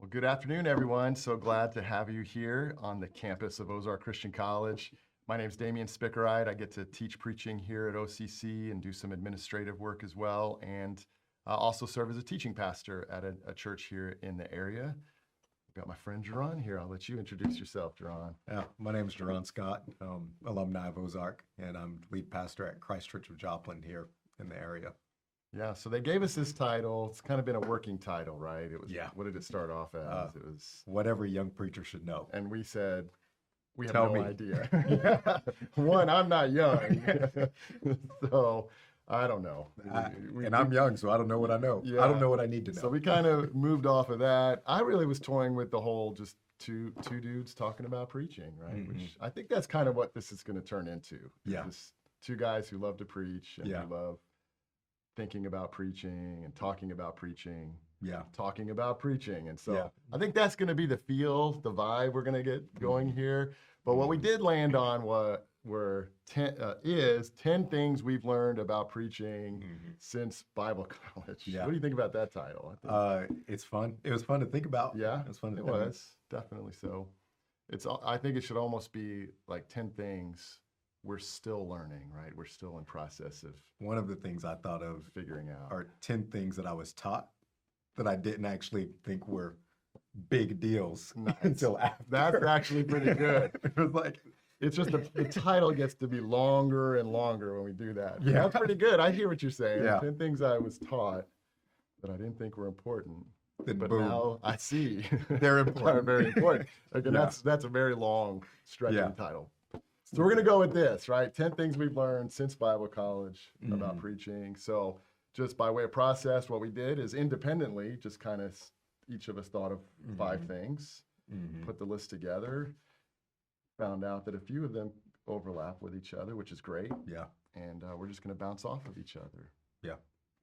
Well, good afternoon, everyone. So glad to have you here on the campus of Ozark Christian College. My name is Damien Spickerite. I get to teach preaching here at OCC and do some administrative work as well, and also serve as a teaching pastor at a church here in the area. I've got my friend Jaron here. I'll let you introduce yourself, Jaron. Yeah, my name is Jaron Scott, alumni of Ozark, and I'm lead pastor at Christ Church of Joplin here in the area. Yeah, so they gave us this title. It's kind of been a working title, right? It was. Yeah. What did it start off as? It was whatever young preacher should know. And we said, we have Tell no me. idea. One, I'm not young, so I don't know. And I'm young, so I don't know what I know. Yeah. I don't know what I need to know. So we kind of moved off of that. I really was toying with the whole just two dudes talking about preaching, right? Mhm. Which I think that's kind of what this is going to turn into. Yeah. Just two guys who love to preach and Yeah. who love thinking about preaching and talking about preaching. Yeah. Talking about preaching. And so Yeah. I think that's going to be the feel, the vibe we're going to get going here. But what we did land on were 10 things we've learned about preaching since Bible college. Yeah. What do you think about that title? I think, It's fun. It was fun to think about. yeah, It was fun to it think about. was definitely so. I think it should almost be like 10 things we're still learning, right? We're still in process of One of the things I thought of figuring out. are 10 things that I was taught that I didn't actually think were big deals Nice. until after. That's actually pretty good. It was like, It's just the title gets to be longer and longer when we do that. Yeah. That's pretty good. I hear what you're saying. Yeah. 10 things I was taught that I didn't think were important, then but boom. now I see They're they're important. very important. Again, Yeah. that's a very long, stretching Yeah. title. So we're going to go with this, right? 10 things we've learned since Bible college about Mhm. preaching. So just by way of process, what we did is independently, just kind of each of us thought of 5 things, Mhm. put the list together, found out that a few of them overlap with each other, which is great. Yeah. And we're just going to bounce off of each other. Yeah.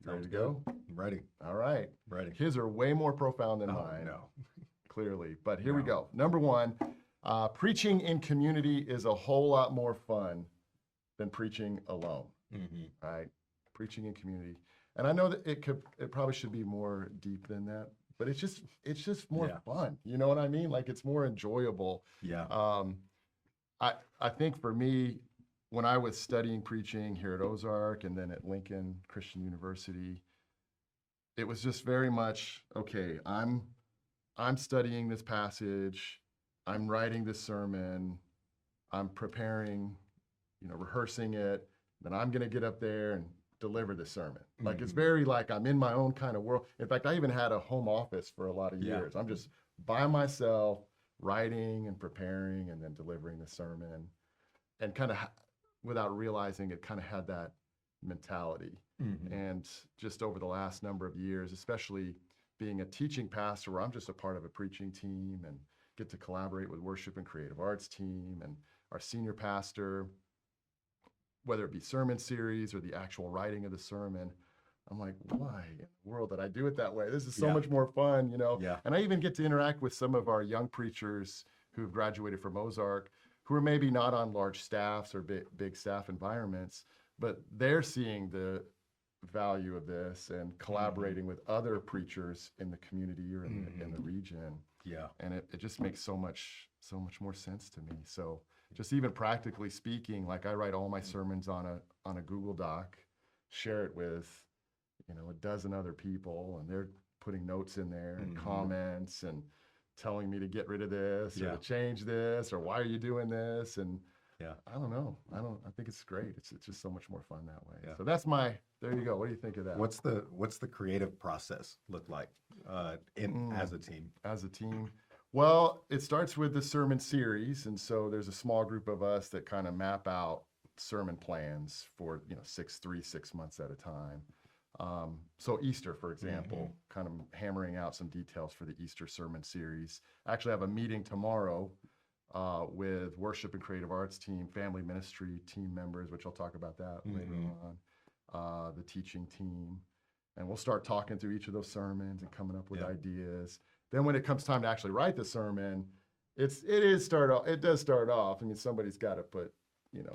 You ready to Sounds go? I'm ready. All right. Ready. His are way more profound than Oh, mine, no. clearly. But here we No. go. Number 1, preaching in community is a whole lot more fun than preaching alone, Mm-hmm. right? Preaching in community. And I know that it probably should be more deep than that, but it's just more Yeah. fun. You know what I mean? Like, it's more enjoyable. Yeah. I think for me, when I was studying preaching here at Ozark and then at Lincoln Christian University, it was just very much, okay, I'm studying this passage, I'm writing this sermon, I'm preparing, rehearsing it, then I'm going to get up there and deliver the sermon. Like, it's very like I'm in my own kind of world. In fact, I even had a home office for a lot of Yeah. years. I'm just by myself, writing and preparing and then delivering the sermon, and kind of without realizing it, kind of had that mentality. Mhm. And just over the last number of years, especially being a teaching pastor where I'm just a part of a preaching team and get to collaborate with worship and creative arts team and our senior pastor, whether it be sermon series or the actual writing of the sermon, I'm like, why in the world did I do it that way? This is so Yeah. much more fun, Yeah. And I even get to interact with some of our young preachers who've graduated from Ozark, who are maybe not on large staffs or big staff environments, but they're seeing the value of this and collaborating with other preachers in the community or in the region. Yeah. And it just makes so much more sense to me. So just even practically speaking, like, I write all my sermons on a Google Doc, share it with, a dozen other people, and they're putting notes in there and comments and telling me to get rid of this or Yeah. to change this or why are you doing this? And Yeah. I don't know. I think it's great. It's just so much more fun that way. Yeah. So there you go. What do you think of that? What's the creative process look like as a team? As a team? Well, it starts with the sermon series. And so there's a small group of us that kind of map out sermon plans for, 6 months at a time. So Easter, for example, kind of hammering out some details for the Easter sermon series. I actually have a meeting tomorrow with worship and creative arts team, family ministry team members, which I'll talk about that later on, the teaching team. And we'll start talking through each of those sermons and coming up with ideas. Then when it comes time to actually write the sermon, it does start off. I mean, somebody's got to put,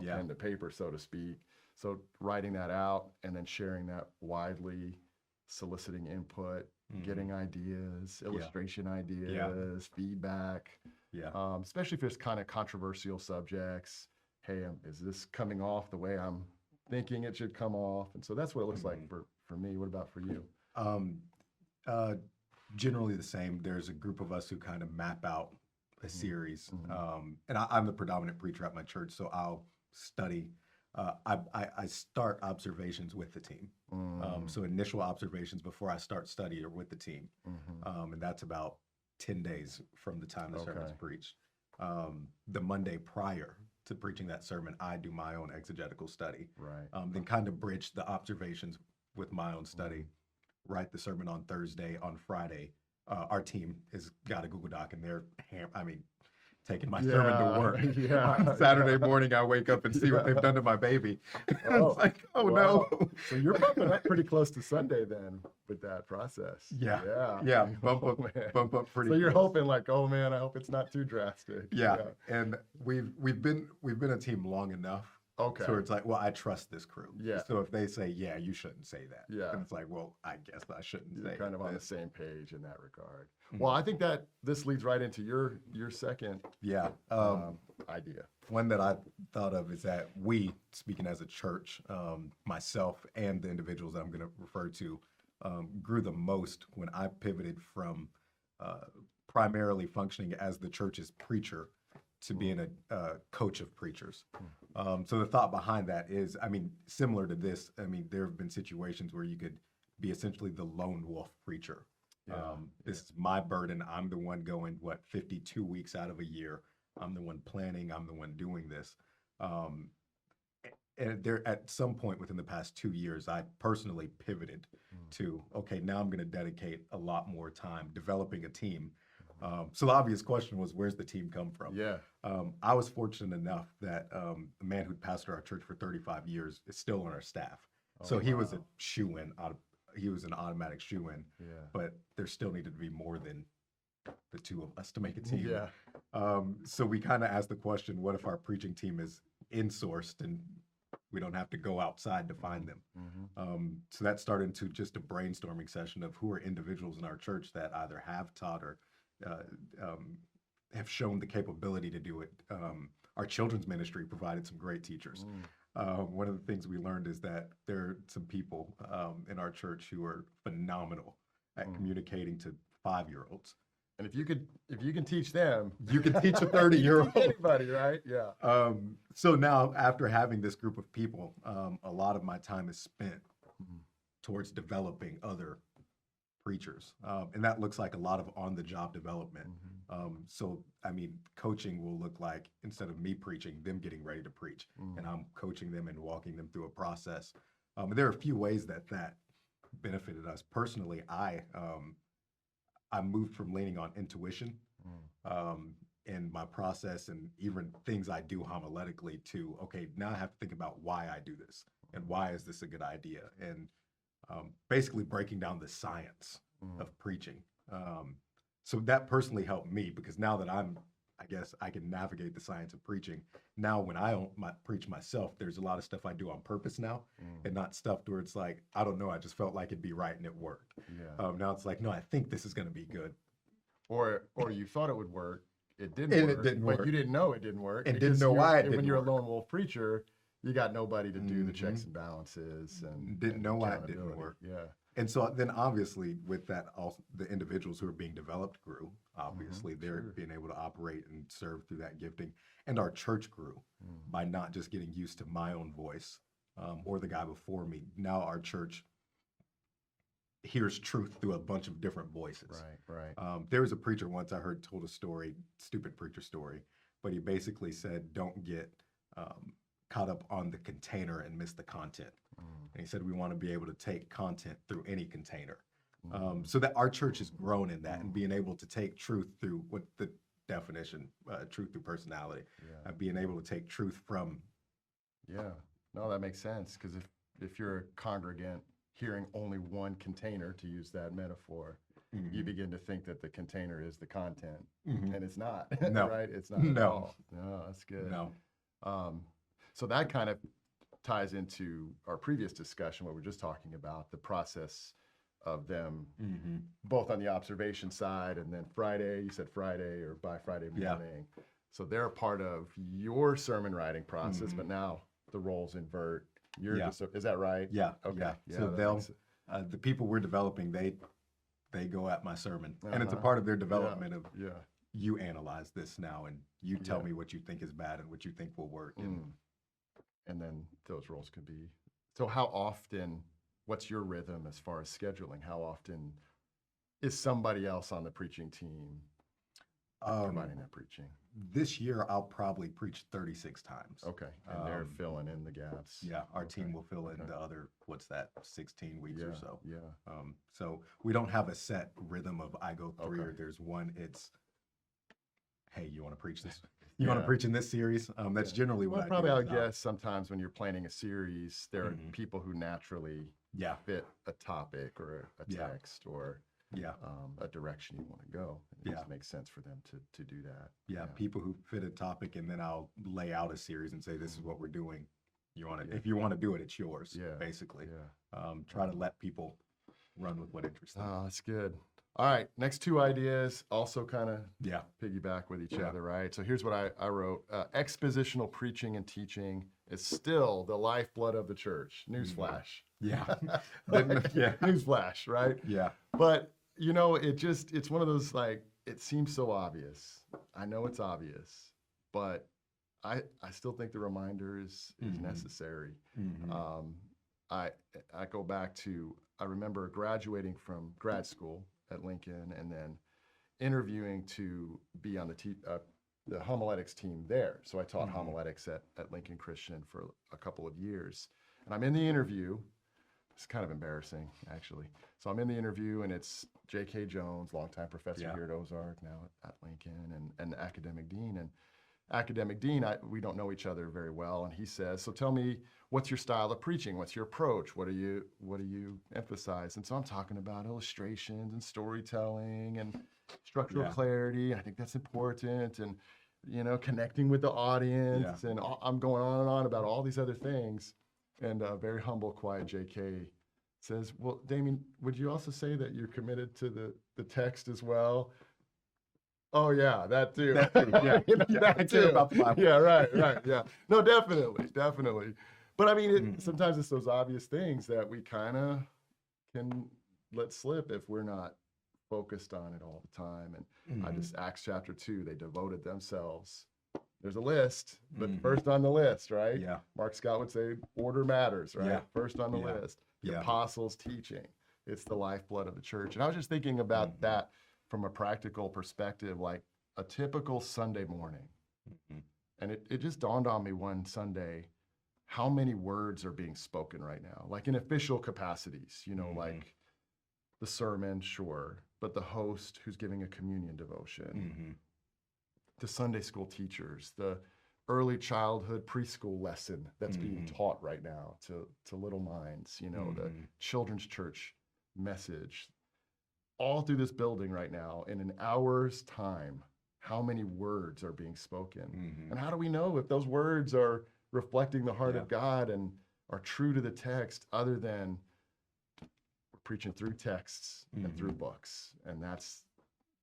pen to paper, so to speak. So writing that out and then sharing that widely, soliciting input, getting ideas, illustration ideas, feedback. Yeah. Especially if it's kind of controversial subjects. Hey, is this coming off the way I'm thinking it should come off? And so that's what it looks like for me. What about for you? Generally the same. There's a group of us who kind of map out a series. And I'm the predominant preacher at my church, so I'll study. I start observations with the team. So initial observations before I start study are with the team. And that's about 10 days from the time the sermon's preached. The Monday prior to preaching that sermon, I do my own exegetical study. Right. Then kind of bridge the observations with my own study. Write the sermon on Thursday. On Friday, our team has got a Google Doc, and they're taking my sermon to work. On Saturday morning, I wake up and see what they've done to my baby. It's like, no. So you're bumping up pretty close to Sunday then with that process. Yeah. Bump up pretty. So you're close. hoping like, oh man, I hope it's not too drastic. Yeah. And we've been a team long enough. Okay. So it's like, well, I trust this crew. Yeah. So if they say, yeah, you shouldn't say that. Yeah. And it's like, well, I guess I shouldn't say. Kind of on the same page in that regard. Well, I think that this leads right into your second idea. One that I thought of is that we, speaking as a church, myself and the individuals that I'm going to refer to, grew the most when I pivoted from primarily functioning as the church's preacher to being a coach of preachers. So the thought behind that is, similar to this, there have been situations where you could be essentially the lone wolf preacher. This is my burden. I'm the one going, 52 weeks out of a year. I'm the one planning. I'm the one doing this. And there, at some point within the past 2 years, I personally pivoted to, okay, now I'm going to dedicate a lot more time developing a team. So the obvious question was, where's the team come from? Yeah. I was fortunate enough that the man who pastored our church for 35 years is still on our staff. So he was a shoo-in. He was an automatic shoo-in. Yeah. But there still needed to be more than the two of us to make a team. Yeah. So we kind of asked the question, what if our preaching team is insourced and we don't have to go outside to find them? So that started into just a brainstorming session of who are individuals in our church that either have taught or have shown the capability to do it. Our children's ministry provided some great teachers. One of the things we learned is that there are some people in our church who are phenomenal at communicating to 5-year-olds. And if you can teach them, you can teach a 30-year-old. Anybody, right? Yeah. So now, after having this group of people, a lot of my time is spent towards developing other preachers. And that looks like a lot of on-the-job development. So, coaching will look like, instead of me preaching, them getting ready to preach. And I'm coaching them and walking them through a process. And there are a few ways that benefited us. Personally, I moved from leaning on intuition in my process and even things I do homiletically to, okay, now I have to think about why I do this and why is this a good idea? And basically breaking down the science of preaching. So that personally helped me, because now that I guess I can navigate the science of preaching. Now when I preach myself, there's a lot of stuff I do on purpose now, and not stuff where it's like, I don't know, I just felt like it'd be right and it worked. Yeah. Now it's like, no, I think this is going to be good. Or you thought it would work, it didn't And work, it didn't work. but you didn't know it didn't work. And didn't know why it When didn't you're work. a lone wolf preacher, you got nobody to do the checks and balances and Didn't know why it didn't accountability. work. Yeah. And so then obviously with that, also the individuals who are being developed grew. Obviously they're being able to operate and serve through that gifting. And our church grew by not just getting used to my own voice or the guy before me. Now our church hears truth through a bunch of different voices. Right. There was a preacher once I heard told a story, stupid preacher story, but he basically said, don't get caught up on the container and miss the content. And he said, we want to be able to take content through any container. So that our church has grown in that and being able to take truth through what the definition, truth through personality, being able to take truth from. Yeah, no, that makes sense. Because if you're a congregant hearing only one container, to use that metaphor, you begin to think that the container is the content, and it's not. No. Right? It's not. At all. No, that's good. No. So that kind of ties into our previous discussion, what we we're just talking about, the process of them, Mm-hmm. both on the observation side and then Friday, you said Friday or by Friday Yeah. morning. So they're a part of your sermon writing process, Mhm. but now the roles invert. You're Yeah. just, is that right? Yeah. Okay. Yeah. Yeah, So that they'll, makes it- the people we're developing, they go at my sermon, and it's a Uh-huh. part of their development of Yeah. you analyze this now, and you tell Yeah. me what you think is bad and what you think will work. And And then those roles could be. So how often, what's your rhythm as far as scheduling? How often is somebody else on the preaching team providing that preaching? This year, I'll probably preach 36 times. Okay. And they're filling in the gaps. Yeah, our team Okay. will fill in Okay. the other, what's that, 16 weeks Yeah. or so. Yeah. So we don't have a set rhythm of I go three Okay. or there's one. It's, hey, you want to preach this? You want Yeah. to preach in this series? That's generally what Well, I probably do. I would guess sometimes when you're planning a series, there are Mhm. people who naturally Yeah, fit a topic or a Yeah. text or yeah, a direction you want to go. It Yeah. just makes sense for them to do that. yeah. People who fit a topic, and then I'll lay out a series and say, this is what we're doing. You want to, Yeah. if you want to do it, it's yours. Yeah. Basically. Yeah. Try to let people run with what interests them. Oh, that's good. All right. Next two ideas also kind of Yeah. piggyback with each Yeah. other, right? So here's what I wrote. Expositional preaching and teaching is still the lifeblood of the church. Newsflash. Yeah. Yeah. Newsflash, right? Yeah. But, it's one of those, like, it seems so obvious. I know it's obvious, but I still think the reminder is Mhm. necessary. Mhm. I go back to, I remember graduating from grad school at Lincoln and then interviewing to be on the homiletics team there. So I taught Mhm. homiletics at Lincoln Christian for a couple of years. And I'm in the interview. It's kind of embarrassing, actually. So I'm in the interview, and it's J.K. Jones, longtime professor Yeah. here at Ozark, now at Lincoln, and the academic dean. And academic dean, we don't know each other very well, and he says, "So tell me, what's your style of preaching? What's your approach? What do you emphasize?" And so I'm talking about illustrations and storytelling and structural Yeah. clarity. I think that's important, and connecting with the audience, and I'm going on and on about all these other things. And very humble, quiet J.K. says, "Well, Damien, would you also say that you're committed to the text as well?" Oh yeah, that too. That too, yeah. That I care too. about the Bible. Yeah, right. Yeah. No, definitely. But I mean, Mhm. sometimes it's those obvious things that we kind of can let slip if we're not focused on it all the time. And I Mhm. just Acts chapter 2, they devoted themselves. There's a list, but Mhm. first on the list, right? Yeah. Mark Scott would say order matters, right? Yeah. First on the Yeah. list. The Yeah. apostles teaching. It's the lifeblood of the church. And I was just thinking about Mhm. that from a practical perspective, like a typical Sunday morning. Mhm. And it just dawned on me one Sunday how many words are being spoken right now, like in official capacities, Mhm. like the sermon, sure, but the host who's giving a communion devotion, Mhm. the Sunday school teachers, the early childhood preschool lesson that's being Mhm. taught right now to little minds, the Mhm. children's church message, all through this building right now in an hour's time. How many words are being spoken? Mhm. And how do we know if those words are reflecting the heart Yeah. of God and are true to the text, other than we're preaching through texts and through books? And that's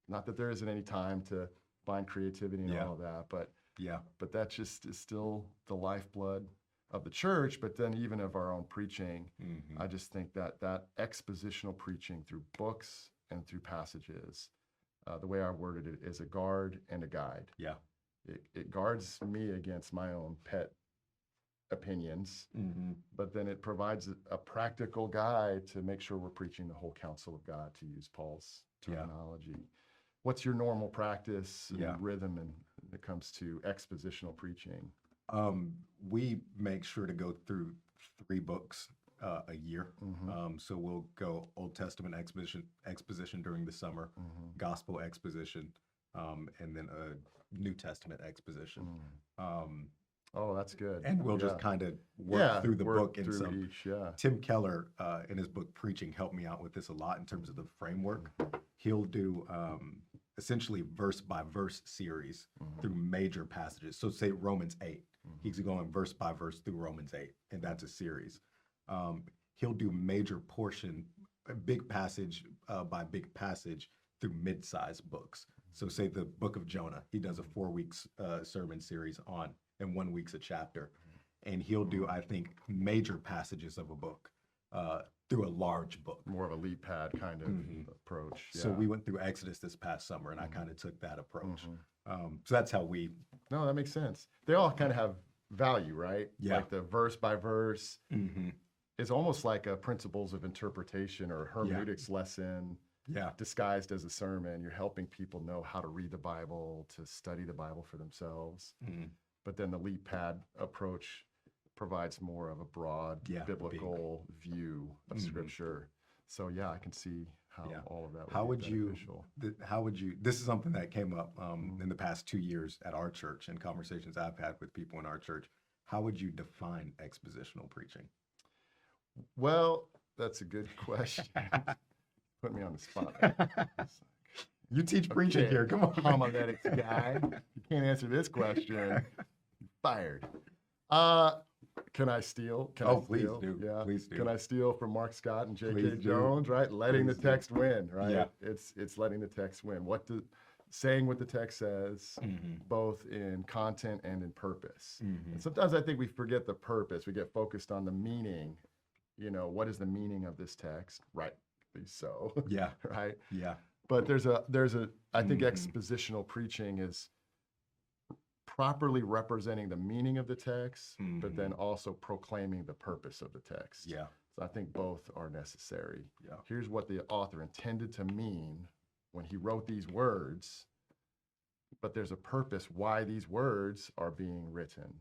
not that there isn't any time to find creativity and Yeah. all of that, but Yeah. that just is still the lifeblood of the church, but then even of our own preaching. Mhm. I just think that expositional preaching through books and through passages, the way I worded it, is a guard and a guide. Yeah. It guards me against my own pet opinions, Mhm. but then it provides a practical guide to make sure we're preaching the whole counsel of God, to use Paul's Yeah. terminology. What's your normal practice and Yeah. rhythm when it comes to expositional preaching? We make sure to go through 3 books a year. So we'll go Old Testament exposition during the summer, gospel exposition, and then a New Testament exposition. Oh, that's good. And we'll just Yeah. kind of work through the work book. And through some each, yeah. Tim Keller, in his book Preaching, helped me out with this a lot in terms of the framework. He'll do essentially verse by verse series through major passages. So say Romans 8, he's going verse by verse through Romans 8, and that's a series. He'll do major big passage by big passage through mid-sized books. So say the book of Jonah, he does a 4 weeks sermon series on, and 1 week's a chapter. And he'll do, I think, major passages of a book through a large book. More of a leap pad kind of approach. So we went through Exodus this past summer, and I kind of took that approach. So that's how we... No, that makes sense. They all kind of have value, right? Yeah. Like the verse by verse is almost like a principles of interpretation or hermeneutics lesson disguised as a sermon. You're helping people know how to read the Bible, to study the Bible for themselves. But then the leap pad approach provides more of a broad biblical view of Scripture. So yeah, I can see how all of that would be beneficial. How would you, this is something that came up in the past 2 years at our church and conversations I've had with people in our church. How would you define expositional preaching? Well, that's a good question. Put me on the spot. You teach preaching here. Come on, homiletics guy. You can't answer this question. You're fired. Can I steal? Please do. Yeah. Please do. Can I steal from Mark Scott and J.K. Please do. Jones? Right, letting Please the text win. Right. Yeah. It's letting the text win. Saying what the text says, both in content and in purpose. And sometimes I think we forget the purpose. We get focused on the meaning. You know, what is the meaning of this text? Rightly so. Yeah. Right. Yeah. But there's a I think expositional preaching is properly representing the meaning of the text, but then also proclaiming the purpose of the text. Yeah. So I think both are necessary. Yeah. Here's what the author intended to mean when he wrote these words, but there's a purpose why these words are being written.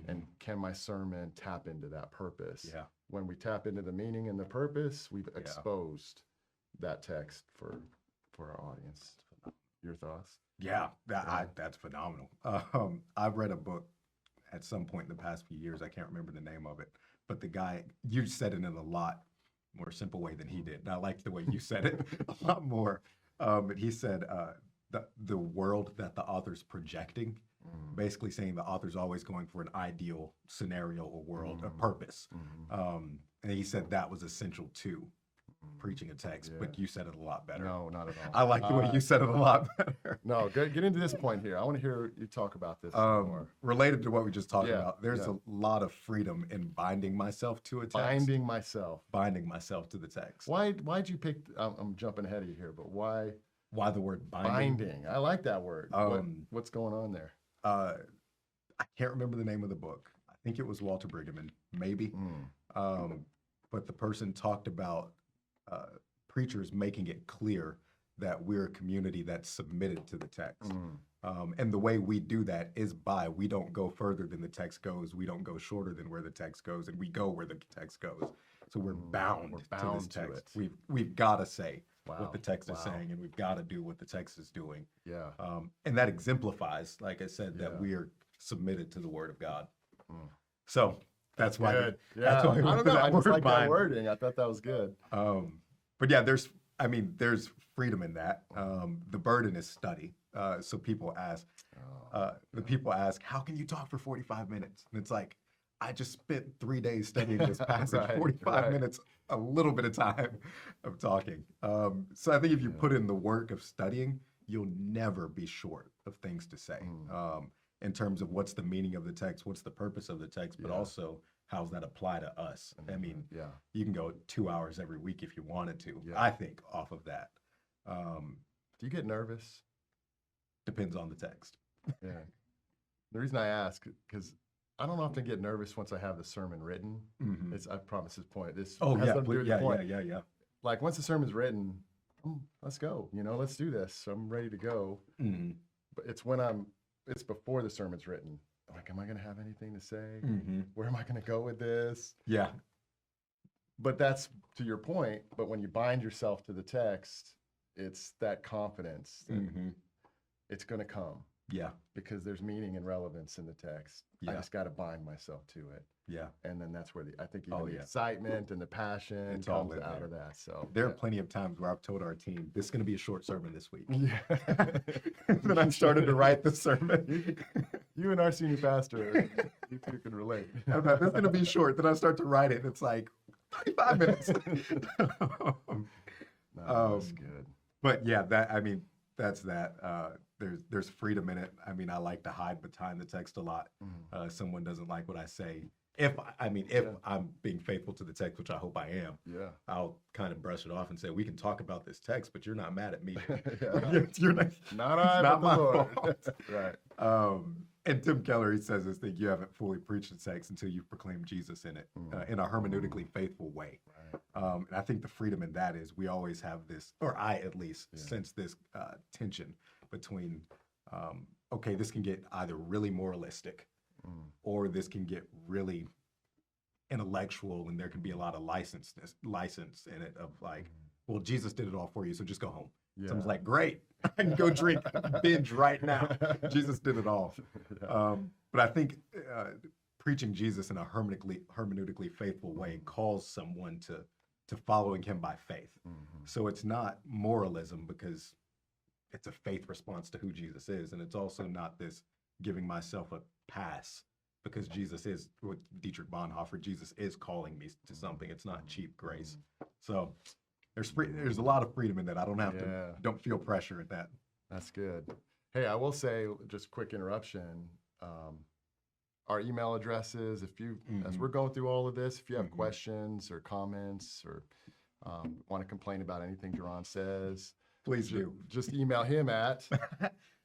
And can my sermon tap into that purpose? Yeah. When we tap into the meaning and the purpose, we've exposed that text for our audience. Your thoughts? Yeah, that's phenomenal. I've read a book at some point in the past few years. I can't remember the name of it, but the guy, you said it in a lot more simple way than he did. And I liked the way you said it a lot more. But he said the world that the author's projecting, basically saying the author's always going for an ideal scenario or world, a purpose. And he said that was essential to preaching a text, but you said it a lot better. No, not at all. I like the way you said it a lot better. No, get into this point here. I want to hear you talk about this more. Related to what we just talked about, there's a lot of freedom in binding myself to a text. Binding myself to the text. Why'd you pick, I'm jumping ahead of you here, but why the word binding? Binding. I like that word. What's going on there? I can't remember the name of the book. I think it was Walter Brueggemann, maybe. But the person talked about preachers making it clear that we're a community that's submitted to the text. And the way we do that is we don't go further than the text goes. We don't go shorter than where the text goes, and we go where the text goes. So we're bound to this text. We've got to say what the text is saying, and we've got to do what the text is doing. Yeah. And that exemplifies, like I said, that we are submitted to the Word of God. So that's why. Good. That's why I don't know. I just like that wording. I thought that was good. But yeah, there's freedom in that. The burden is study. So people ask, how can you talk for 45 minutes? And it's like, I just spent 3 days studying this passage, 45 minutes, a little bit of time of talking. So I think if you put in the work of studying, you'll never be short of things to say in terms of what's the meaning of the text, what's the purpose of the text, but also how does that apply to us? I mean, you can go 2 hours every week if you wanted to, I think, off of that. Do you get nervous? Depends on the text. Yeah. The reason I ask, because I don't often get nervous once I have the sermon written. I promise this point. Yeah. Like once the sermon's written, let's go. Let's do this. I'm ready to go. But it's it's before the sermon's written. Like, am I going to have anything to say? Where am I going to go with this? Yeah. But that's to your point. But when you bind yourself to the text, it's that confidence that it's going to come. Yeah. Because there's meaning and relevance in the text. I just got to bind myself to it. Yeah. And then that's where I think the excitement and the passion comes out of that. So there are plenty of times where I've told our team, this is going to be a short sermon this week. Yeah. Then I started to write the sermon. You and our senior pastor, you two can relate. I thought, this is going to be short. Then I start to write it. And it's like, 35 minutes. No, that's good. But yeah, that's that. There's freedom in it. I mean, I like to hide behind the text a lot. Someone doesn't like what I say. If I'm being faithful to the text, which I hope I am, Yeah. I'll kind of brush it off and say, we can talk about this text, but you're not mad at me. Yeah. You're not, Not I, not but the my Lord. fault. Right. And Tim Keller, he says this thing: you haven't fully preached the text until you've proclaimed Jesus in it, in a hermeneutically faithful way. Right. And I think the freedom in that is we always have this, or I at least sense this tension between, okay, this can get either really moralistic, or this can get really intellectual, and there can be a lot of license in it of like, well, Jesus did it all for you, so just go home. Yeah. Someone's like, great, I can go drink binge right now. Jesus did it all. Yeah. But I think preaching Jesus in a hermeneutically faithful way calls someone to following him by faith. So it's not moralism because it's a faith response to who Jesus is. And it's also not this giving myself a pass because Jesus is, what Dietrich Bonhoeffer, Jesus is calling me to something. It's not cheap grace. So there's a lot of freedom in that. I don't have don't feel pressure at that. That's good. Hey, I will say, just quick interruption. Our email addresses, if you, as we're going through all of this, if you have questions or comments or want to complain about anything Jaron says, Please do. Just email him at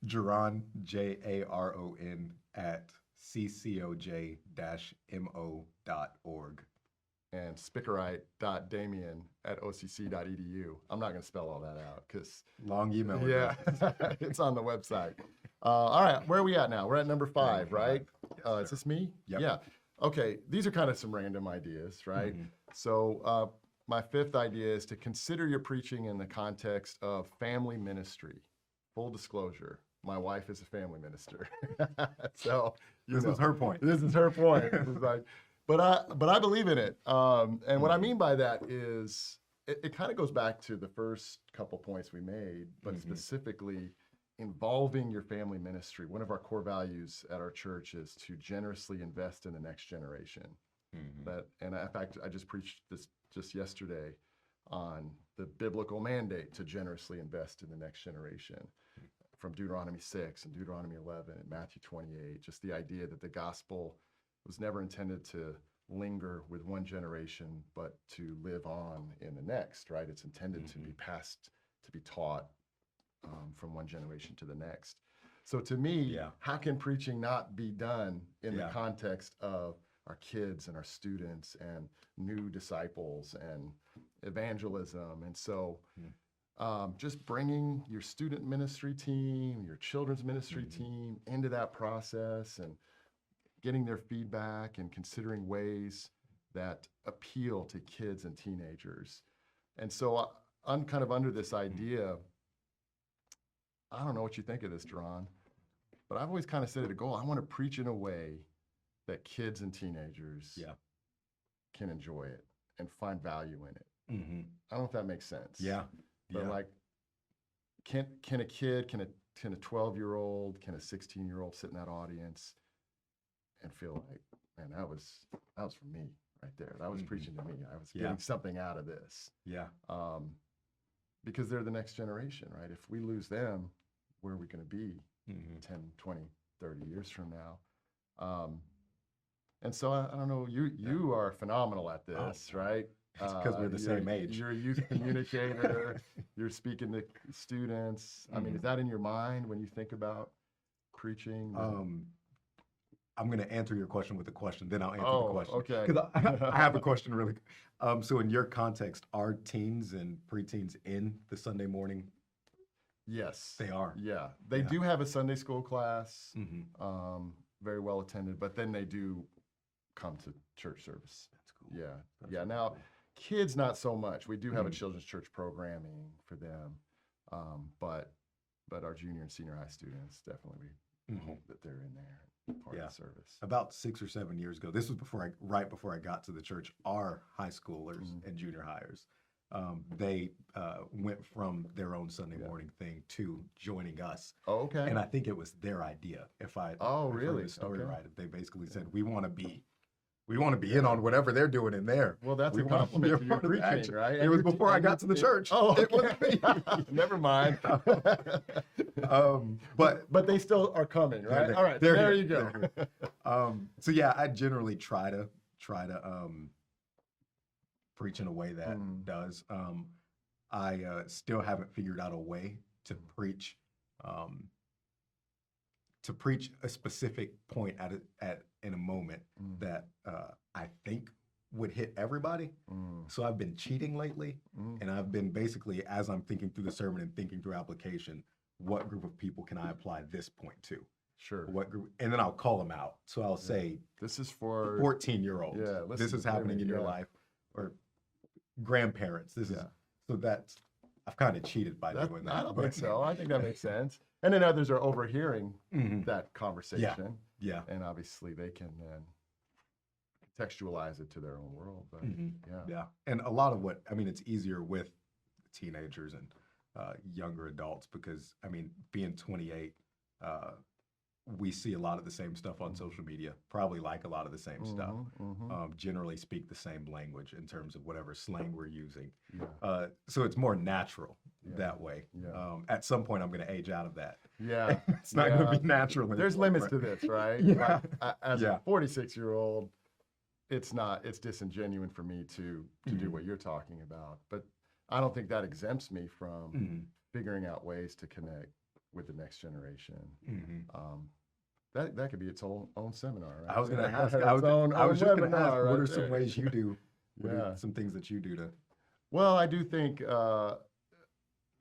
Jaron, Jaron, at ccoj-mo.org. and spickerite.damien at occ.edu. I'm not going to spell all that out because long email. Yeah, it's on the website. All right, where are we at now? We're at number 5, right? Is this me? Yep. Yeah. Okay, these are kind of some random ideas, right? So my 5th idea is to consider your preaching in the context of family ministry. Full disclosure, my wife is a family minister. So this was her point. This is her point. It was like, but I believe in it. And what I mean by that is it kind of goes back to the first couple points we made, but specifically involving your family ministry. One of our core values at our church is to generously invest in the next generation. And in fact, I just preached this just yesterday on the biblical mandate to generously invest in the next generation from Deuteronomy 6 and Deuteronomy 11 and Matthew 28. Just the idea that the gospel was never intended to linger with one generation, but to live on in the next, right? It's intended to be passed, to be taught from one generation to the next. So to me, how can preaching not be done in the context of our kids and our students and new disciples and evangelism? And so just bringing your student ministry team, your children's ministry team into that process and getting their feedback and considering ways that appeal to kids and teenagers. And so I'm kind of under this idea, I don't know what you think of this, Jaron, but I've always kind of set it a goal. I want to preach in a way that kids and teenagers can enjoy it and find value in it. I don't know if that makes sense. But like, can a kid, can a 12-year-old, can a 16-year-old sit in that audience and feel like, man, that was for me right there. That was preaching to me. I was getting something out of this. Because they're the next generation, right? If we lose them, where are we going to be 10, 20, 30 years from now? And so I don't know, you are phenomenal at this, right? It's because we're the same age. You're a youth communicator. You're speaking to students. I mean, is that in your mind when you think about preaching? I'm going to answer your question with a question, then I'll answer the question. Okay. Because I have a question really. So in your context, are teens and preteens in the Sunday morning? Yes. They are. Yeah. They do have a Sunday school class, very well attended, but then they do come to church service. That's cool. Yeah. Now, kids, not so much. We do have a children's church programming for them, but our junior and senior high students, definitely we hope that they're in there. Part of the service. About 6 or 7 years ago, this was right before I got to the church, our high schoolers and junior hires, they went from their own Sunday morning thing to joining us. Oh, okay. And I think it was their idea. If I really? heard the story right, they basically said, we want to be We want to be in on whatever they're doing in there. Well, that's We a want compliment to be a your part of the preaching, action. right? It And was your- before I and got your- to the church. Oh, It okay. wasn't me. Never mind. But they still are coming, right? They're- All right, they're there here. you go. They're so yeah, I generally try to preach in a way that does. I still haven't figured out a way to preach a specific point in a moment that I think would hit everybody. So I've been cheating lately, and I've been basically, as I'm thinking through the sermon and thinking through application, what group of people can I apply this point to? Sure. What group? And then I'll call them out. So I'll say, This is for 14-year-olds. Yeah, This listen, is happening women, in your yeah. life, or grandparents. This is Yeah. so that's I've kind of cheated by that. doing that. I don't but- think so. I think that makes sense. And then others are overhearing Mhm. that conversation, Yeah. and obviously they can then contextualize it to their own world. But Mhm. yeah, Yeah. And a lot of it's easier with teenagers and younger adults because, being 28, we see a lot of the same stuff on social media, probably like a lot of the same stuff. Generally speak the same language in terms of whatever slang we're using. yeah, So it's more natural Yeah. that way. Yeah. At some point, I'm going to age out of that. yeah. It's not going to be natural There's anymore, limits but- to this, right? Yeah. Like, as Yeah. a 46-year-old, it's disingenuous for me to do Mhm. what you're talking about. But I don't think that exempts me from Mhm. figuring out ways to connect with the next generation. Mhm. That could be its own seminar, right? I was going to Yeah, ask. its I was own just going to webinar ask. What right are some there. ways you do? What Yeah. are some things that you do to? Well, I do think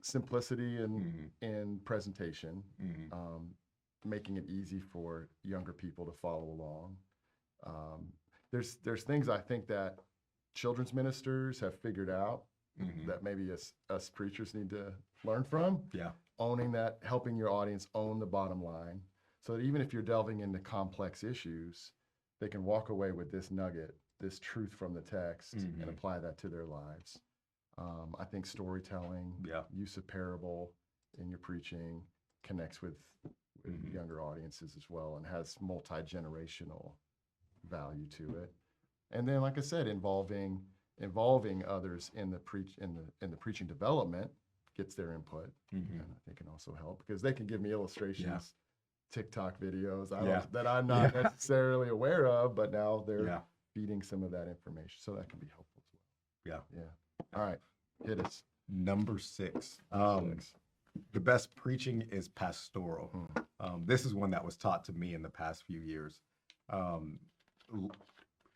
simplicity Mhm. in presentation, Mhm. making it easy for younger people to follow along. There's things I think that children's ministers have figured out Mhm. that maybe us preachers need to learn from. Yeah. Owning that, helping your audience own the bottom line, so that even if you're delving into complex issues, they can walk away with this nugget, this truth from the text, and Mhm. apply that to their lives. I think storytelling, Yeah. use of parable in your preaching connects with Mhm. younger audiences as well, and has multi-generational value to it. And then, like I said, involving others in the preaching development gets their input, Mhm. and I think can also help because they can give me illustrations, TikTok videos Yeah. that I'm not Yeah. necessarily aware of, but now they're Yeah. feeding some of that information, so that can be helpful as well. Yeah. Yeah. All right, hit us. Number 6. Six. The best preaching is pastoral. Hmm. This is one that was taught to me in the past few years.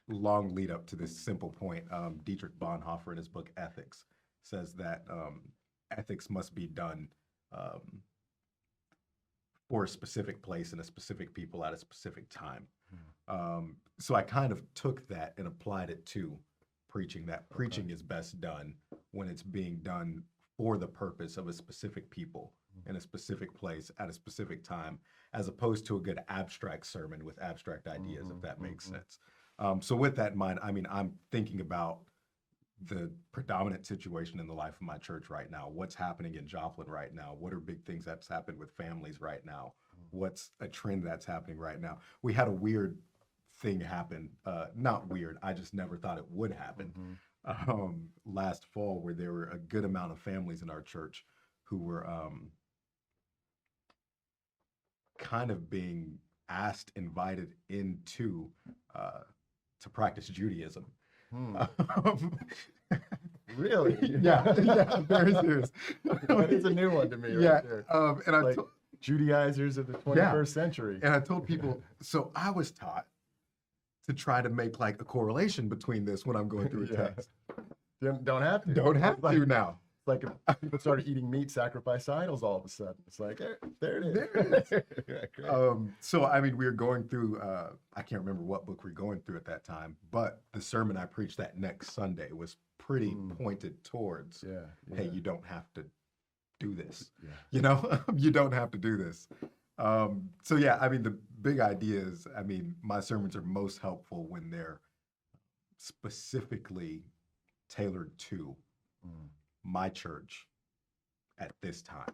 Long lead up to this simple point. Dietrich Bonhoeffer, in his book Ethics, says that ethics must be done for a specific place and a specific people at a specific time. So I kind of took that and applied it to preaching, that preaching is best done when it's being done for the purpose of a specific people in a specific place at a specific time, as opposed to a good abstract sermon with abstract ideas, if that makes sense. So with that in mind, I'm thinking about the predominant situation in the life of my church right now. What's happening in Joplin right now? What are big things that's happened with families right now? What's a trend that's happening right now? We had a weird thing happen. Not weird, I just never thought it would happen. Last fall, where there were a good amount of families in our church who were kind of being invited into to practice Judaism. Really? Yeah, very serious. That is a new one to me, Yeah, right there. and I Like Judaizers of the 21st century. And I told people, so I was taught to try to make like a correlation between this when I'm going through a Yeah. text. Don't have to. Don't have Like- to now. It's like if people started eating meat sacrificed to idols all of a sudden. It's like, there it is. There it is. Yeah, great. So we were going through, I can't remember what book we were going through at that time, but the sermon I preached that next Sunday was pretty pointed towards, Yeah. hey, you don't have to do this. Yeah. You know, you don't have to do this. So yeah, the big idea is, my sermons are most helpful when they're specifically tailored to my church at this time.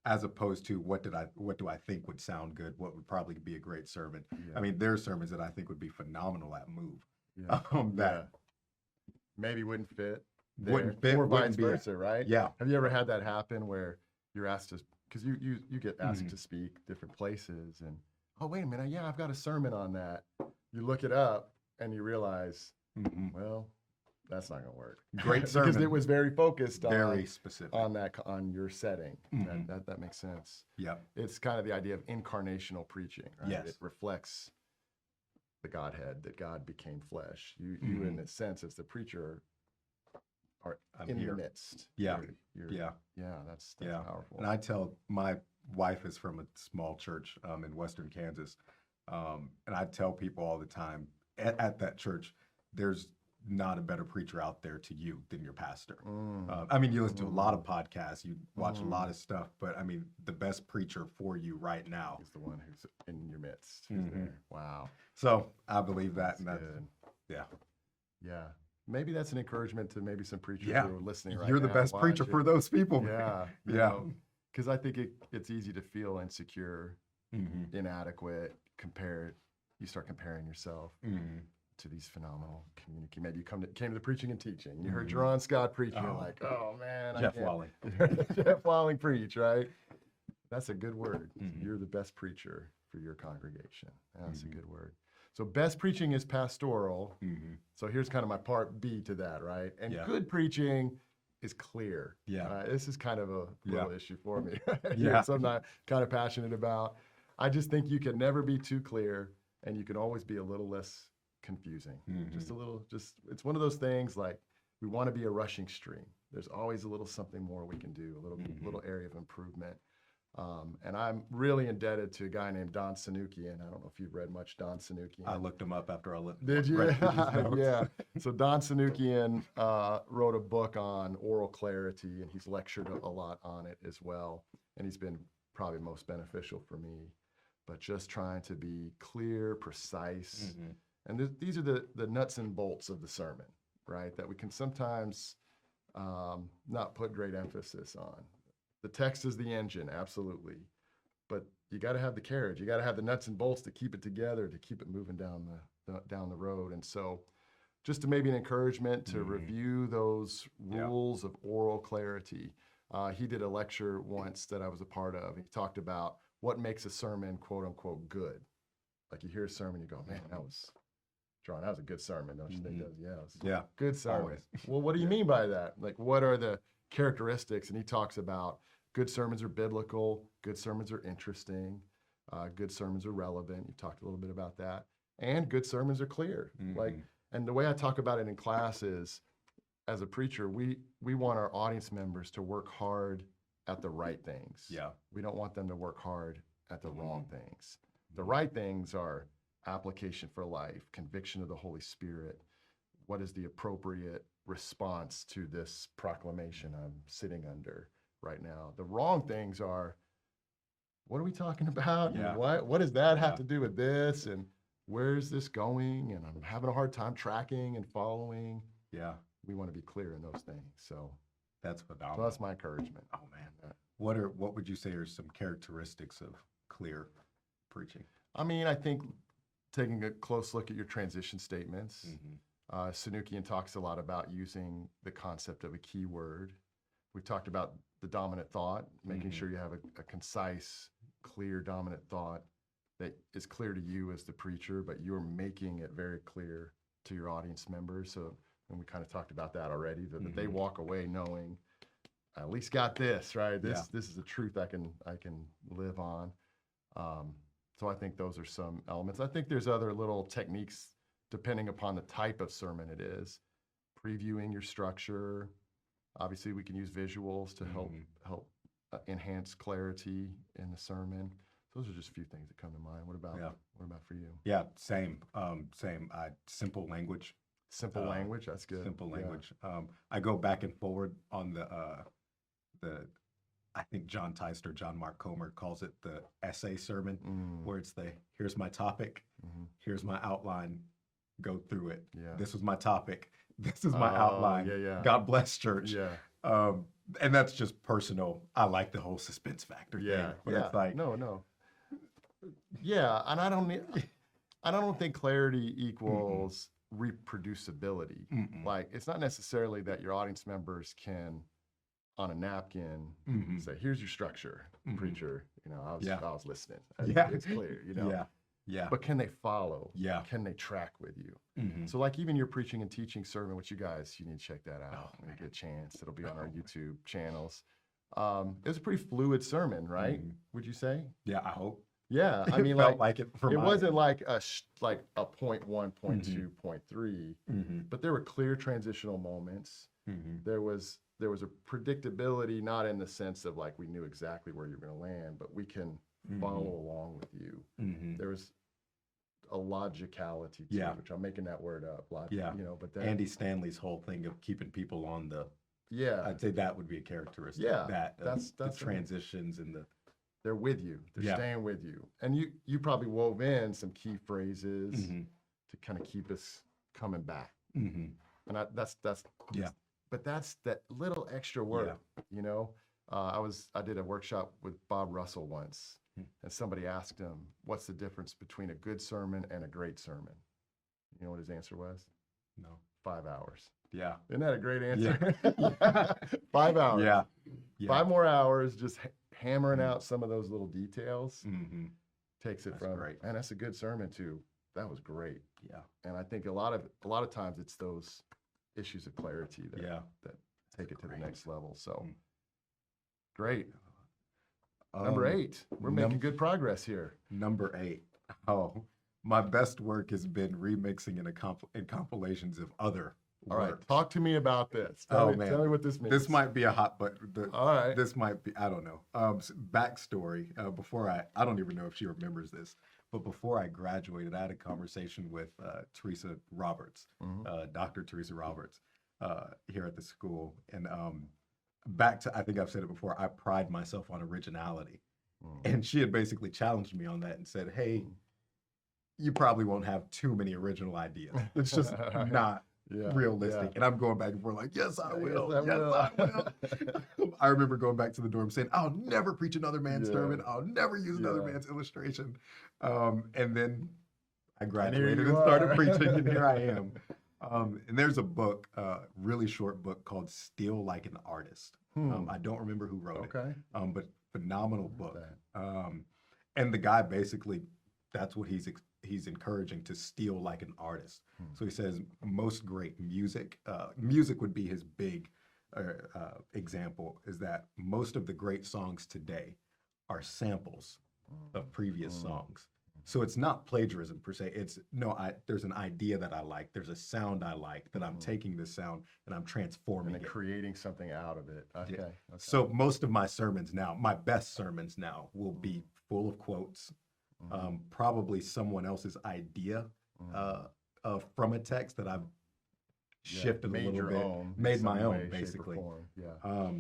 as opposed to what do I think would sound good, what would probably be a great sermon. Yeah. I mean, there are sermons that I think would be phenomenal at Move. Yeah. That maybe wouldn't fit wouldn't there, fit, or wouldn't vice be versa, right? Yeah. Have you ever had that happen where you're asked to, because you get asked Mhm. to speak different places, and oh, wait a minute, yeah, I've got a sermon on that. You look it up and you realize, Mhm. well, that's not going to work. Great because sermon. it was very focused Very specific. on your setting. Mhm. That makes sense. Yeah. It's kind of the idea of incarnational preaching, right? Yes. It reflects the Godhead, that God became flesh. You Mhm. in a sense, as the preacher, are I'm in here. the midst. Yeah. Yeah, that's Yeah. powerful. And I tell, my wife is from a small church in Western Kansas. And I tell people all the time at that church, there's not a better preacher out there to you than your pastor. I mean, you listen to a lot of podcasts, you watch a lot of stuff, but I mean, the best preacher for you right now He's the one who's in your midst. Who's there. Wow. So I believe that. That's And good. yeah. Yeah. Maybe that's an encouragement to maybe some preachers Yeah. who are listening right now. You're the best preacher for those people. Yeah. Yeah. Because I think it's easy to feel insecure, Mhm. inadequate, you start comparing yourself Mhm. to these phenomenal community. Maybe you came to the preaching and teaching. You heard Jaron Scott preaching, you're like, oh man, Jeff I can't. Walling. Jeff Walling preach, right? That's a good word. Mhm. You're the best preacher for your congregation. That's a good word. So best preaching is pastoral. Mhm. So here's kind of my part B to that, right? And Yeah. good preaching is clear. Yeah. This is kind of a little issue for me. Yeah. It's something I'm kind of passionate about. I just think you can never be too clear, and you can always be a little less confusing. Just a little, it's one of those things like we want to be a rushing stream. There's always a little something more we can do, a little area of improvement. And I'm really indebted to a guy named Don Sanukian. I don't know if you've read much Don Sanukian. I looked him up after I looked. Did you? read through his notes. Yeah. So Don Sanukian wrote a book on oral clarity, and he's lectured a lot on it as well. And he's been probably most beneficial for me. But just trying to be clear, precise. And these are the nuts and bolts of the sermon, right? That we can sometimes not put great emphasis on. The text is the engine, absolutely. But you got to have the carriage. You got to have the nuts and bolts to keep it together, to keep it moving down the road. And so just to maybe an encouragement to review those rules of oral clarity. He did a lecture once that I was a part of. He talked about what makes a sermon, quote unquote, good. Like you hear a sermon, you go, man, that was a good sermon, don't you think? That was, it was Yeah. good sermon. Always. Well, what do you mean by that? Like, what are the characteristics? And he talks about good sermons are biblical, good sermons are interesting, good sermons are relevant. You talked a little bit about that. And good sermons are clear. And the way I talk about it in class is, as a preacher, we want our audience members to work hard at the right things. Yeah. We don't want them to work hard at the wrong things. The right things are application for life, conviction of the Holy Spirit. What is the appropriate response to this proclamation I'm sitting under right now? The wrong things are, what are we talking about? Yeah. And what does that have to do with this? And where's this going? And I'm having a hard time tracking and following. Yeah. We want to be clear in those things. So That's phenomenal. that's my encouragement. Oh man. What would you say are some characteristics of clear preaching? I mean, I think taking a close look at your transition statements. Sanukian talks a lot about using the concept of a key word. We've talked about the dominant thought, making sure you have a concise, clear dominant thought that is clear to you as the preacher, but you're making it very clear to your audience members. So, and we kind of talked about that already, that they walk away knowing, I at least got this, right? This is a truth I can live on. So I think those are some elements. I think there's other little techniques depending upon the type of sermon it is. Previewing your structure. Obviously, we can use visuals to help enhance clarity in the sermon. Those are just a few things that come to mind. What about for you? Yeah, same. Simple language. Simple language, that's good. Simple language. I go back and forward on the I think John Mark Comer calls it the essay sermon, where it's here's my topic, here's my outline, go through it. Yeah. This was my topic. This is my outline. Yeah. God bless church. Yeah. And that's just personal. I like the whole suspense factor Yeah, thing. But yeah. it's like, No. Yeah, and I don't think clarity equals reproducibility. mm-mm, Like, it's not necessarily that your audience members can, on a napkin, mm-hmm, say, "Here's your structure, mm-hmm. preacher." I Yeah. was listening. Yeah. It's clear. Yeah. Yeah. But can they follow? Yeah. Can they track with you? Mm-hmm. So, like, even your preaching and teaching sermon, which you need to check that Oh, out when you get a chance. It'll be on our YouTube channels. It was a pretty fluid sermon, right? Mhm. Would you say? Yeah, I hope. Yeah, I It mean, felt like it for it my wasn't like a point one, point Mhm. two, point three, Mm-hmm. but there were clear transitional moments. Mm-hmm. There was a predictability, not in the sense of like we knew exactly where you're going to land, but we can follow along with you. Mm-hmm. There was a logicality to Yeah. it, which I'm making that word up. Yeah. But that, Andy Stanley's whole thing of keeping people on the, yeah, I'd say that would be a characteristic. Yeah, That that's the it. transitions and the They're with you. They're Yeah. staying with you, and you probably wove in some key phrases Mhm. to kind of keep us coming back. Mm-hmm. And that's Yeah. but that's that little extra work. I did a workshop with Bob Russell once, and somebody asked him, "What's the difference between a good sermon and a great sermon?" You know what his answer was? No. 5 hours. Yeah. Isn't that a great answer? Yeah. 5 hours. Yeah. Yeah. 5 more hours just hammering out some of those little details Mm-hmm. takes it That's from, great. and that's a good sermon too. That was great. Yeah. And I think a lot of times it's those issues of clarity that Yeah. that take it to the great. next level. So Mm. great. Number 8. We're making good progress here. Number 8. Oh, my best work has been remixing and compilations of other All right. works. Talk to me about this. Oh, Tell man. me what this means. This might be a hot button. All right. This might be, I don't know. Backstory, before I don't even know if she remembers this, but before I graduated, I had a conversation with Teresa Roberts, Mhm. Dr. Teresa Roberts, here at the school. And back to, I think I've said it before, I pride myself on originality. And she had basically challenged me on that and said, hey, you probably won't have too many original ideas. It's just not realistic. Yeah. And I'm going back and forth like, yes, I will. Yes, I will. I remember going back to the dorm saying, I'll never preach another man's sermon. I'll never use another man's illustration. And then I graduated and started preaching, and here I am. And there's a book, really short book called Steal Like an Artist. I don't remember who wrote it, but phenomenal book. And the guy basically, that's what he's encouraging, to steal like an artist. So he says most great music would be his big example, is that most of the great songs today are samples of previous songs. So it's not plagiarism per se. It's there's an idea that I like. There's a sound I like that I'm taking this sound and I'm transforming and it. creating something out of it. Okay. Yeah. Okay. So most of my sermons now, my best sermons now, will be full of quotes, probably someone else's idea from a text that I've shifted a little bit, made my own, basically. Yeah.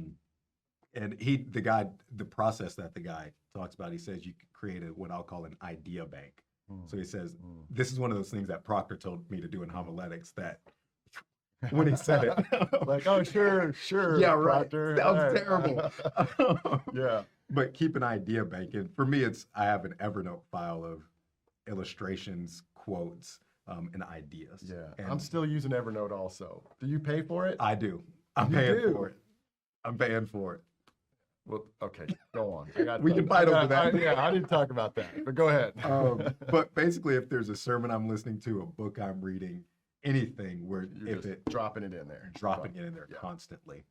And the process that the guy talks about, he says you could create what I'll call an idea bank. So he says, this is one of those things that Proctor told me to do in homiletics, that when he said it, like, oh, sure. Yeah, right. Proctor. Sounds terrible. Yeah. But keep an idea bank. And for me, I have an Evernote file of illustrations, quotes, and ideas. Yeah. And I'm still using Evernote also. Do you pay for it? I do. I'm paying for it. Well, okay, go on. We can fight over that. I didn't talk about that, but go ahead. But basically, if there's a sermon I'm listening to, a book I'm reading, anything where dropping it in there, constantly.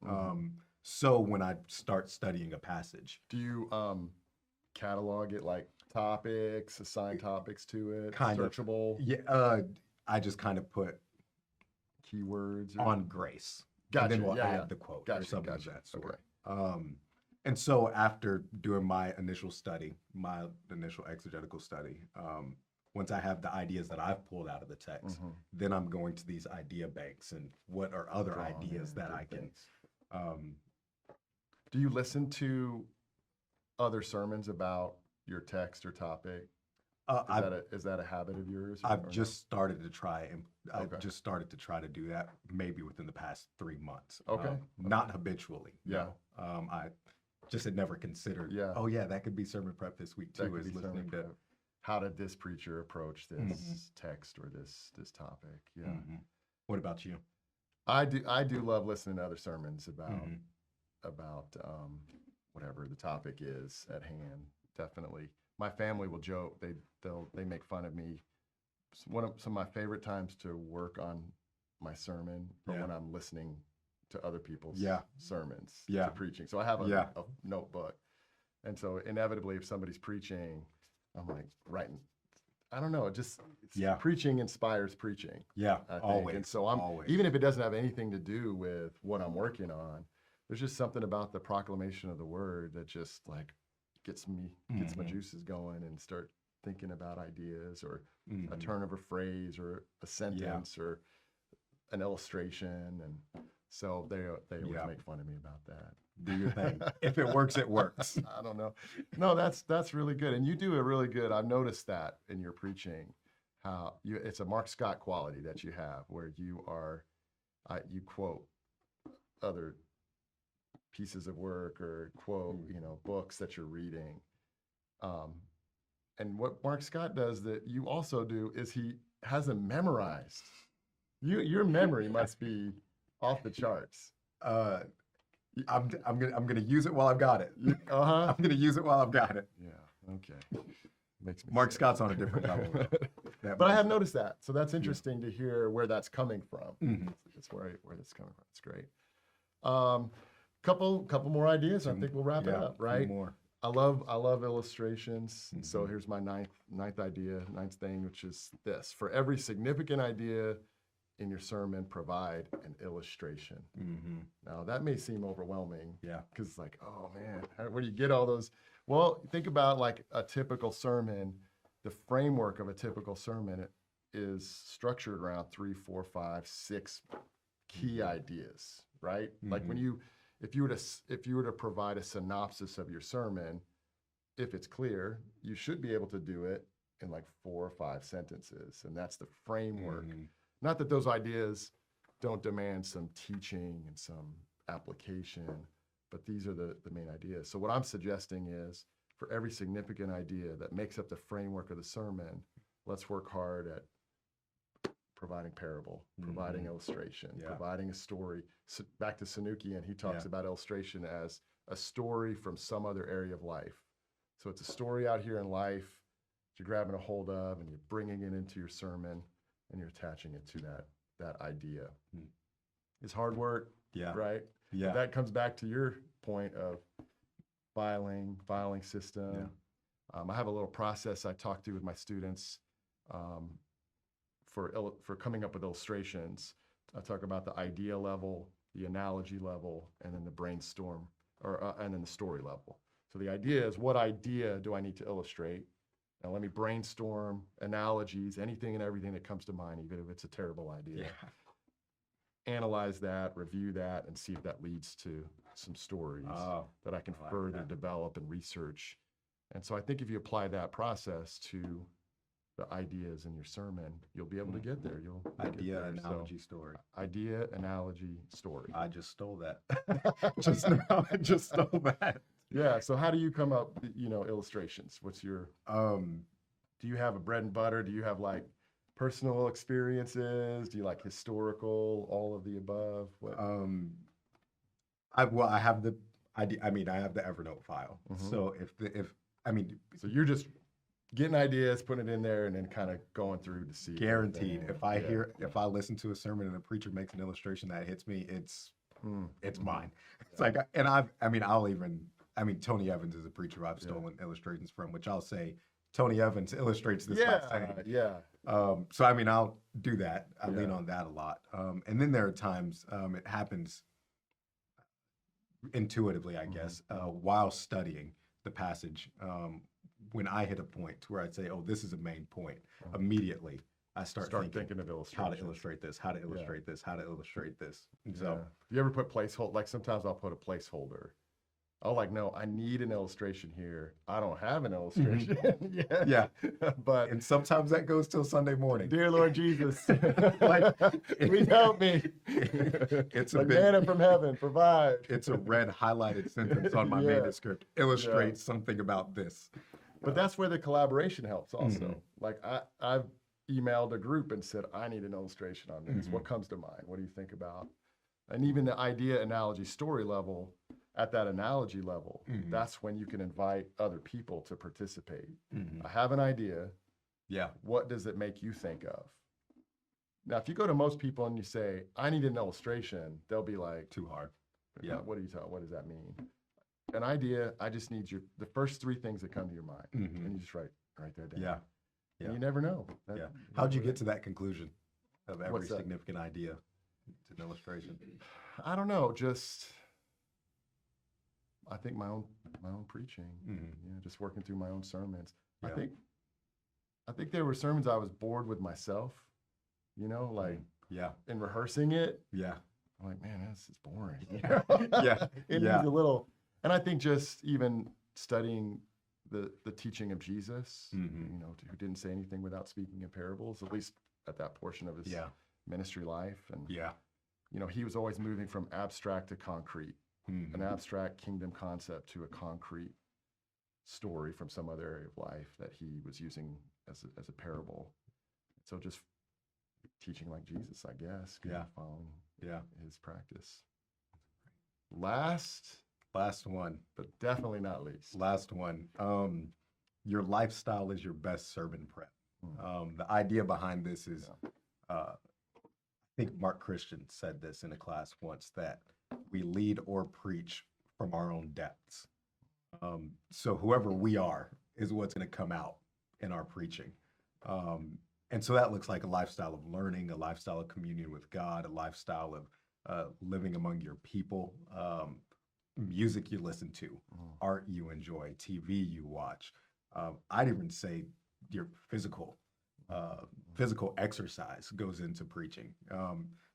So when I start studying a passage, do you catalog it, like topics, assign topics to it, searchable? Yeah, I just kind of put keywords on grace. Gotcha. And then we'll add the quote or something of that sort. Okay. And so after doing my initial exegetical study, once I have the ideas that I've pulled out of the text, then I'm going to these idea banks and what are other ideas that I can. Do you listen to other sermons about your text or topic? Is that a habit of yours? I've just started to try and I Okay. just started to try to do that maybe within the past 3 months. Okay. Not habitually. Yeah. No. I just had never considered, Yeah. oh yeah, that could be sermon prep this week That too, could is be sermon listening to. prep. How did this preacher approach this Mhm. text or this topic? Yeah. Mhm. What about you? I do love listening to other sermons about Mhm. whatever the topic is at hand. Definitely, my family will joke. They make fun of me. Some of my favorite times to work on my sermon are Yeah. when I'm listening to other people's Yeah. sermons Yeah. to preaching. So I have Yeah. a notebook, and so inevitably, if somebody's preaching, I'm like writing. I don't know. Yeah. Preaching inspires preaching. Yeah, I think. always. And so I'm always. even if it doesn't have anything to do with what I'm working on, there's just something about the proclamation of the word that just like gets my Mhm. juices going and start thinking about ideas or a Mhm. turn of a phrase or a sentence or an illustration. And so they always Yeah. make fun of me about that. Do your thing. If it works, it works. I don't know. No, that's really good. And you do a really good, I've noticed that in your preaching, how it's a Mark Scott quality that you have where you are, you quote other pieces of work or quote, books that you're reading. And what Mark Scott does that you also do is he has them memorized. Your memory must be off the charts. I'm gonna use it while I've got it. Uh-huh. I'm gonna use it while I've got it. Yeah. Okay. Makes me Mark sick. Scott's on a different level. Though. But I have noticed that, so that's interesting to hear where that's coming from. Mhm. That's where that's coming from. It's great. Couple more ideas. I think we'll wrap it up. Right. More. I love illustrations. Mhm. So here's my ninth thing, which is this: for every significant idea in your sermon, provide an illustration. Mm-hmm. Now that may seem overwhelming. Yeah. Because like, oh man, where do you get all those? Well, think about like a typical sermon. The framework of a typical sermon is structured around 3, 4, 5, 6 key ideas, right? Like when if you were to provide a synopsis of your sermon, if it's clear, you should be able to do it in like 4 or 5 sentences, and that's the framework. Not that those ideas don't demand some teaching and some application, but these are the main ideas. So what I'm suggesting is for every significant idea that makes up the framework of the sermon, let's work hard at providing parable, providing illustration, providing a story. So back to Sanukian, he talks about illustration as a story from some other area of life. So it's a story out here in life that you're grabbing a hold of and you're bringing it into your sermon and you're attaching it to that idea. It's hard work, right? Yeah. But that comes back to your point of filing system. I have a little process I talk to with my students for coming up with illustrations. I talk about the idea level, the analogy level, and then the brainstorm, and then the story level. So the idea is, what idea do I need to illustrate? Now let me brainstorm analogies, anything and everything that comes to mind, even if it's a terrible idea. Analyze that, review that, and see if that leads to some stories that I can further develop and research. And so I think if you apply that process to the ideas in your sermon, you'll be able to get there. Idea, analogy, story. Idea, analogy, story. I just stole that. Just now, I just stole that. Yeah. So how do you come up, illustrations? What's your, do you have a bread and butter? Do you have like personal experiences? Do you like historical, all of the above? What? I have the idea. I have the Evernote file. So so you're just getting ideas, putting it in there, and then kind of going through to see. Guaranteed. If I listen to a sermon and a preacher makes an illustration that hits me, it's mine. It's like, and Tony Evans is a preacher I've stolen illustrations from, which I'll say, Tony Evans illustrates this by saying. So I'll do that. I lean on that a lot. And then there are times it happens intuitively, I guess, while studying the passage. When I hit a point where I'd say, "Oh, this is a main point," immediately I start thinking of illustrations. How to illustrate this? How to illustrate this? How to illustrate this? And so, do you ever put placeholder? Like sometimes I'll put a placeholder Oh, like, no, I need an illustration here. I don't have an illustration yet. Yeah. But And sometimes that goes till Sunday morning. dear Lord Jesus, Like, please help me. It's a like big- manna from heaven, provide. It's a red highlighted sentence on my Yeah. manuscript. Illustrates something about this. But that's where the collaboration helps also. Like I've emailed a group and said, I need an illustration on this. What comes to mind? What do you think about? And even the idea, analogy, story level, at that analogy level, that's when you can invite other people to participate. I have an idea. Yeah. What does it make you think of? Now, if you go to most people and you say, I need an illustration, they'll be like, Too hard. Yeah. what are you talking? What does that mean? An idea, I just need the first three things that come to your mind. And you just write that down. Yeah. And you never know. Yeah. How'd you get to that conclusion of every What's that? significant idea to an illustration? I don't know. Just, I think my own preaching. Just working through my own sermons. Yeah. I think there were sermons I was bored with myself. Like Yeah. in rehearsing it. Yeah. I'm like, man, this is boring. Yeah. It needs a little. And I think just even studying the teaching of Jesus, who didn't say anything without speaking in parables, at least at that portion of his ministry life. And he was always moving from abstract to concrete, an abstract kingdom concept to a concrete story from some other area of life that he was using as a parable. So just teaching like Jesus, I guess. Following his practice. Last one, but definitely not least. Last one. Your lifestyle is your best sermon prep. The idea behind this is, I think Mark Christian said this in a class once, that we lead or preach from our own depths. So whoever we are is what's going to come out in our preaching. And so that looks like a lifestyle of learning, a lifestyle of communion with God, a lifestyle of living among your people, music you listen to, art you enjoy, TV you watch. I'd even say your physical exercise goes into preaching.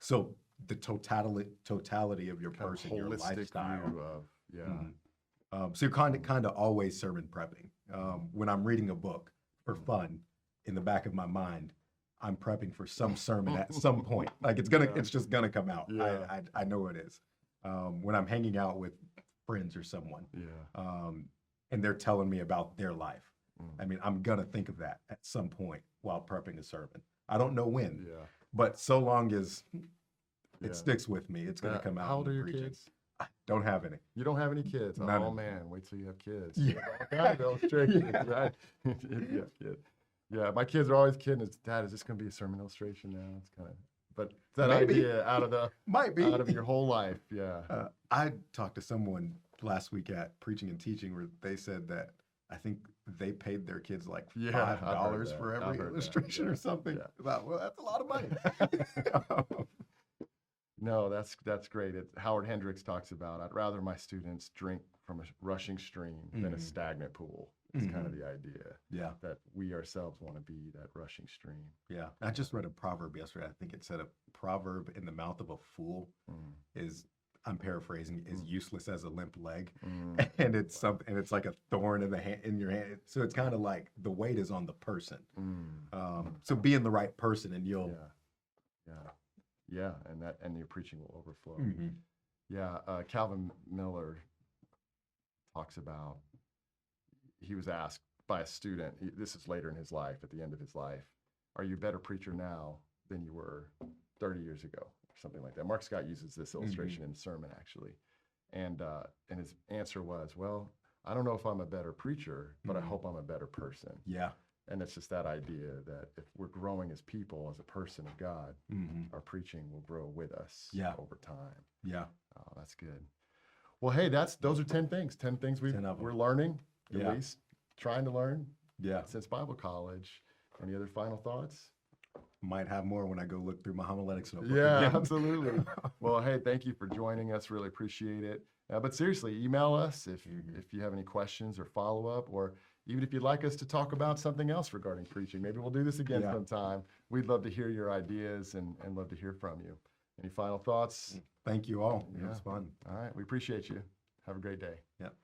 So the totality of your person, your lifestyle. View of, so you're kind of always sermon prepping. When I'm reading a book for fun, in the back of my mind, I'm prepping for some sermon at some point. Like it's just gonna come out. I know it is. When I'm hanging out with friends or someone, and they're telling me about their life, I mean, I'm gonna think of that at some point while prepping a sermon. I don't know when, but so long as it sticks with me, it's gonna come out. How old are your kids? I don't have any. You don't have any kids? None. Oh man, wait till you have kids. Yeah. All kinds of illustrations, right? Yeah, my kids are always kidding. Dad, is this going to be a sermon illustration now? It's kind of, but that idea out of your whole life. Yeah. I talked to someone last week at Preaching and Teaching where they said that I think they paid their kids like $5 for every illustration or something. Well, that's a lot of money. No, that's great. Howard Hendricks talks about, I'd rather my students drink from a rushing stream than a stagnant pool. It's kind of the idea that we ourselves want to be that rushing stream. Yeah. I just read a proverb yesterday. I think it said a proverb in the mouth of a fool is, I'm paraphrasing, is useless as a limp leg. And it's something, and it's like a thorn in your hand. So it's kind of like the weight is on the person. So being the right person and you'll and your preaching will overflow. Calvin Miller talks about, he was asked by a student, this is later in his life, at the end of his life, are you a better preacher now than you were 30 years ago, or something like that. Mark Scott uses this illustration in the sermon, actually. And his answer was, well, I don't know if I'm a better preacher, but I hope I'm a better person. Yeah. And it's just that idea that if we're growing as people, as a person of God, our preaching will grow with us over time. Yeah. Oh, that's good. Well, hey, those are 10 things. 10 things we're learning, at least trying to learn. Since Bible college. Any other final thoughts? Might have more when I go look through my homiletics notebook. Yeah, absolutely. Well, hey, thank you for joining us. Really appreciate it. But seriously, email us if you have any questions or follow-up, or even if you'd like us to talk about something else regarding preaching. Maybe we'll do this again sometime. We'd love to hear your ideas and love to hear from you. Any final thoughts? Thank you all. It was fun. All right. We appreciate you. Have a great day. Yep.